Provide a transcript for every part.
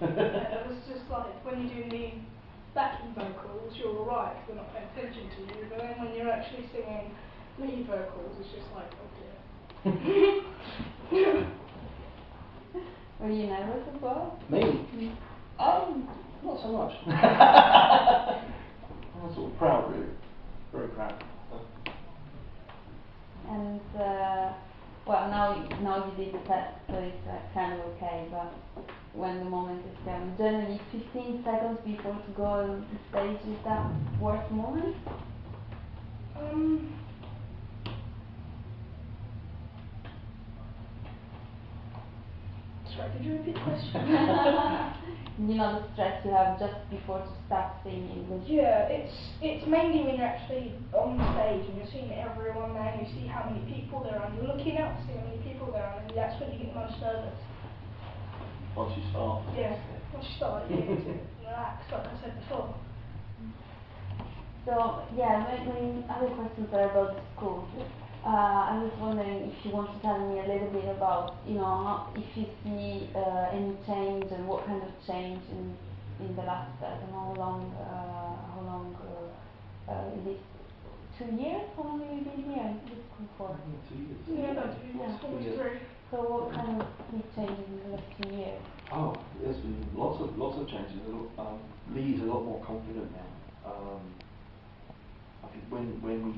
Yeah, it was just like when you do the backing vocals, you're alright, we're not paying attention to you, but then when you're actually singing lead vocals, it's just like, oh dear. Were you nervous as well? Me? Mm. Not so much. I'm sort of proud, really. Very proud. And well, now you did the test, so it's kind of okay. But when the moment is coming, generally 15 seconds before to go on the stage, is that worst moment? Sorry, could you repeat the question? You know, the stress you have just before to start singing. Yeah, it's mainly when you're actually on stage and you're seeing everyone there and you see how many people there are and you're looking out to see how many people there are, and that's when you get most nervous. Once you start. Yeah, once you start, you get to relax, like I said before. So yeah, when other questions are about the school. I was wondering if you want to tell me a little bit about, you know, how, if you see any change and what kind of change in the last, I don't know, how long is it 2 years? How long have you been here in this school for? 2 years. Yeah, about 2 years, Yeah. almost 3. So what kind of big changes in the last 2 years? Oh, there's been lots of changes. Lee's a lot more confident now. I think when we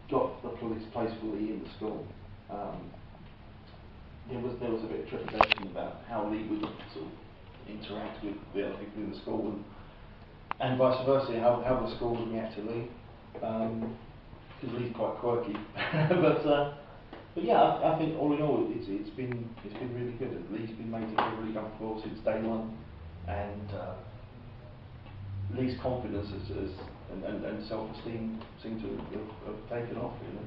got the place for Lee in the school, there was a bit of trepidation about how Lee would sort of interact with the other people in the school, and vice versa, how the school would react to Lee, because Lee's quite quirky. But yeah, I think all in all, it's been really good. Lee's been made to feel really comfortable since day one, and Lee's confidence and self-esteem seem to have taken off. You know,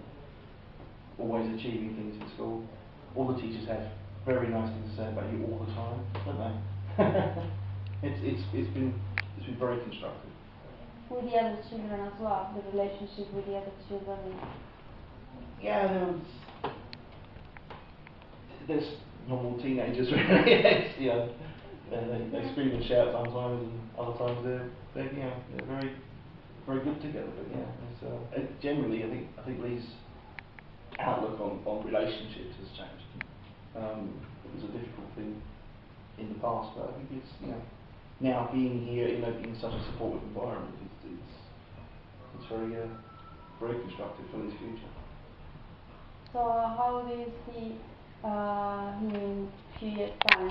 always achieving things in school. All the teachers have very nice things to say about you all the time, don't they? It's been very constructive. With the other children as well, the relationship with the other children. Yeah, there's normal teenagers really. You know, they scream and shout sometimes, and other times they're very very good together. But yeah, generally I think Lee's outlook on relationships has changed. It was a difficult thing in the past, but I think it's, you know, now being here, you know, in such a supportive environment, it's very constructive for Lee's future. So how do you see him in a few years' time?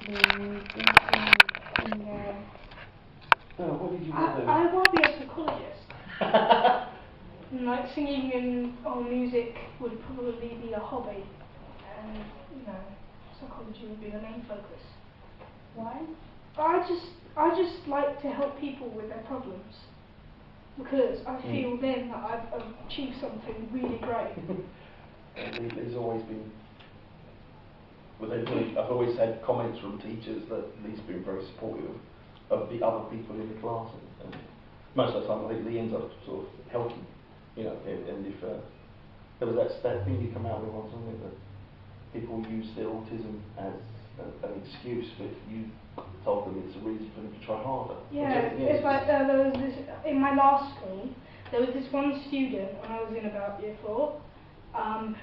Do you think What did you want to do? I want to be a psychologist. Like singing and music would probably be a hobby, and you know, psychology would be the main focus. Why? I just like to help people with their problems, because I feel then that I've achieved something really great. There's always been. Well, I've always had comments from teachers that Lee's been very supportive of the other people in the class, and most of the time I think Lee ends up sort of helping, you know, and if there was that thing you come out with once, wasn't it, that people use their autism as an excuse, but you told them it's a reason for them to try harder. Yeah, it's like there was this, in my last school, there was this one student when I was in about year 4,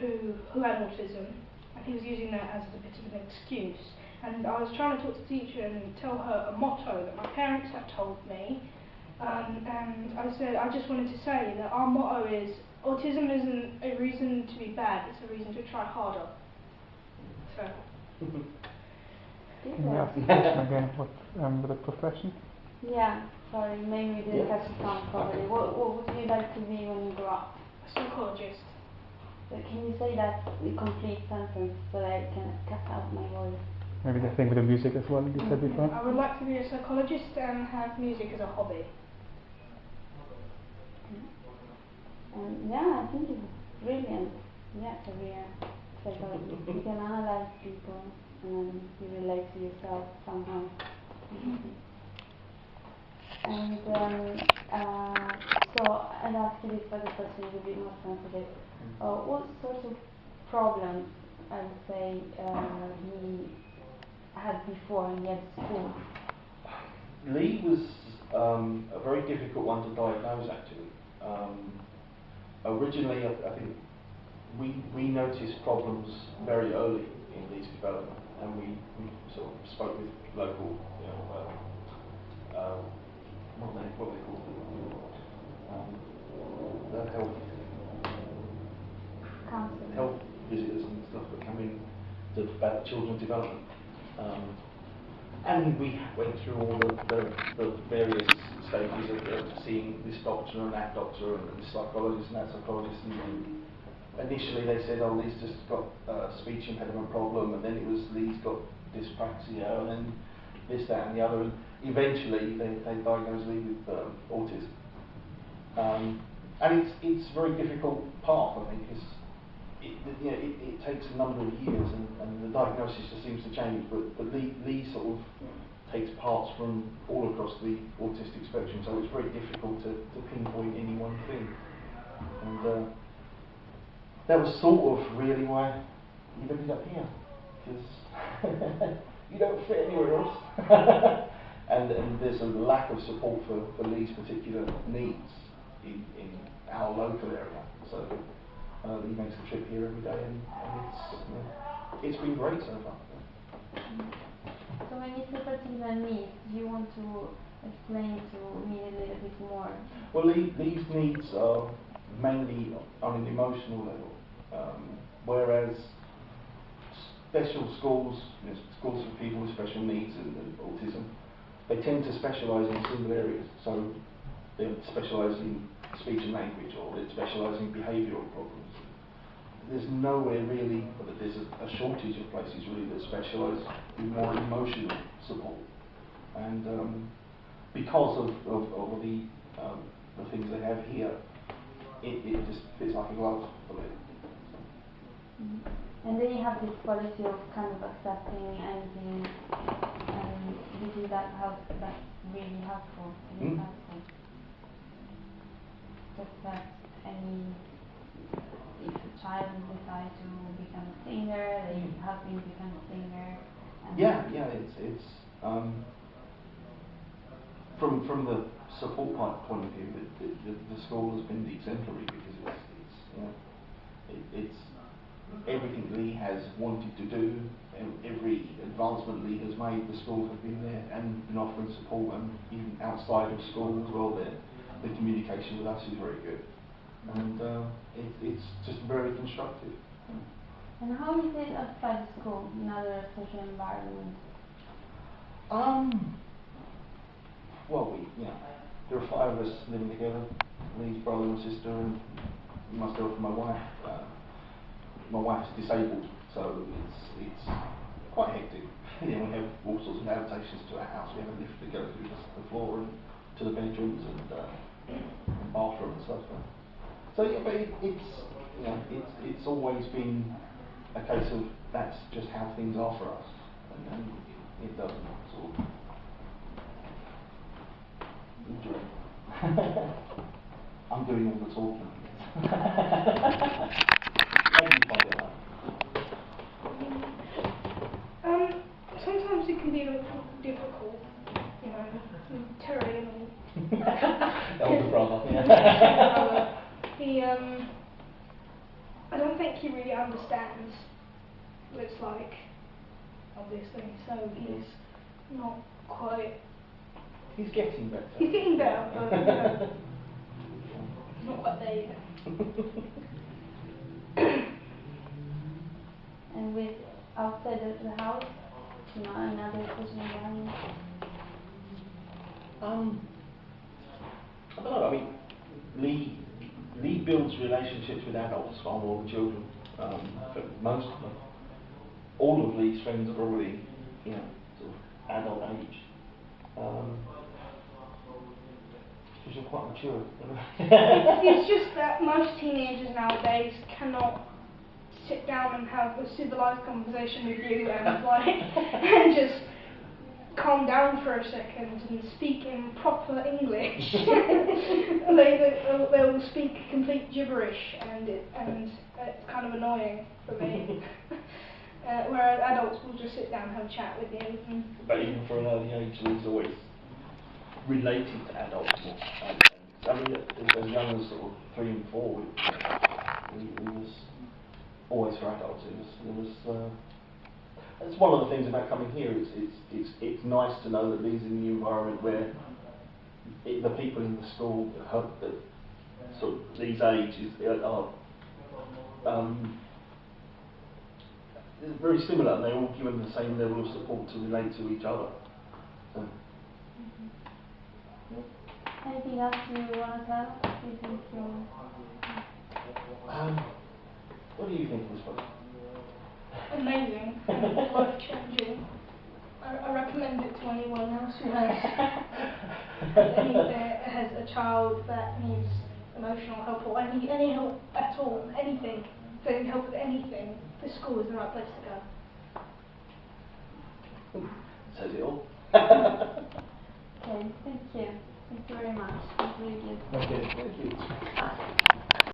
who had autism, and he was using that as a bit of an excuse. And I was trying to talk to the teacher and tell her a motto that my parents have told me, and I said, I just wanted to say that our motto is, autism isn't a reason to be bad, it's a reason to try harder. So. Can you ask the question again, what the profession? Yeah, sorry, maybe we didn't catch the sound properly. What would you like to be when you grow up? A psychologist. So can you say that in complete sentence so that I can cut out my voice? Maybe the thing with the music as well, you said before? I would like to be a psychologist and have music as a hobby. Yeah, I think it's brilliant. Yeah, career psychologist. You can analyze people and you relate to yourself somehow. And so I'd ask you this other question a bit more sensitive. What sorts of problems, I would say, he had before in the other school? Lee was a very difficult one to diagnose actually. Originally, I think we noticed problems very early in Lee's development, and we sort of spoke with local, you know, what they call the health visitors and stuff that come in to about children's development. And we went through all the various stages of seeing this doctor and that doctor and this psychologist and that psychologist. And initially they said, oh, Lee's just got a speech impediment problem, and then it was Lee's got dyspraxia, and then this, that, and the other. And eventually they diagnosed Lee with autism. And it's a very difficult path, I think, because it takes a number of years, and the diagnosis just seems to change. But Lee sort of takes parts from all across the autistic spectrum, so it's very difficult to pinpoint any one thing. And that was sort of really why you ended up here, because you don't fit anywhere else. and there's a lack of support for Lee's particular needs in our local area. So Lee makes the trip here every day, and it's been great so far. So when you say particular needs, do you want to explain to me a little bit more? Well, Lee's needs are mainly on an emotional level, whereas special schools, schools for people with special needs and autism, they tend to specialise in single areas. So they specialise in speech and language, or they specialise in behavioural problems. There's nowhere really, but there's a shortage of places really that specialise in more emotional support. And because of the things they have here, it just fits like a glove for me. And then you have this policy of kind of accepting anything, and do you think that's really helpful in that sense? To accept if a child decides to become a singer, they have been become a singer. Yeah, it's from the support point of view, the school has been exemplary, because it's everything Lee has wanted to do. Every advancement Lee has made, the school have been there and been offering support, and even outside of school as well. The communication with us is very good, and it's just very constructive. And how is it outside school, in other social environments? Well, there are 5 of us living together: Lee's brother and sister, and myself and my wife. My wife's disabled, so it's quite hectic. We have all sorts of adaptations to our house. We have a lift that goes through the floor and to the bedrooms and bathroom and stuff. So yeah, but it's always been a case of that's just how things are for us, and it doesn't sort of enjoy. I'm doing all the talking. Sometimes it can be a little difficult, Terry and all. Elder brother, yeah. I don't think he really understands what it's like, obviously, so he's not quite... He's getting better. He's getting better, but he's not quite there yet. And with outside of the house, another social environment? I don't know. I mean, Lee builds relationships with adults far more than children. For most of them, all of Lee's friends are probably, sort of adult age. Because you're quite mature. It's just that most teenagers nowadays cannot sit down and have a civilized conversation with you and just calm down for a second and speak in proper English. they will speak complete gibberish, and it's kind of annoying for me. whereas adults will just sit down and have a chat with you. But even for an early age, Lee's always relating to adults more. I mean, as young as sort of 3 and 4, it was always for adults. It's one of the things about coming here. It's nice to know that Lee's in the environment where the people in the school have sort of these ages are very similar, and they're all given the same level of support to relate to each other. So. Anything else you want to tell? What do you think of this book? Amazing, life changing. I recommend it to anyone else who has a child that needs emotional help or any help at all, anything. If they need help with anything, this school is the right place to go. Says it all. Okay, thank you. Thank you very much. It was really good. Okay, thank you.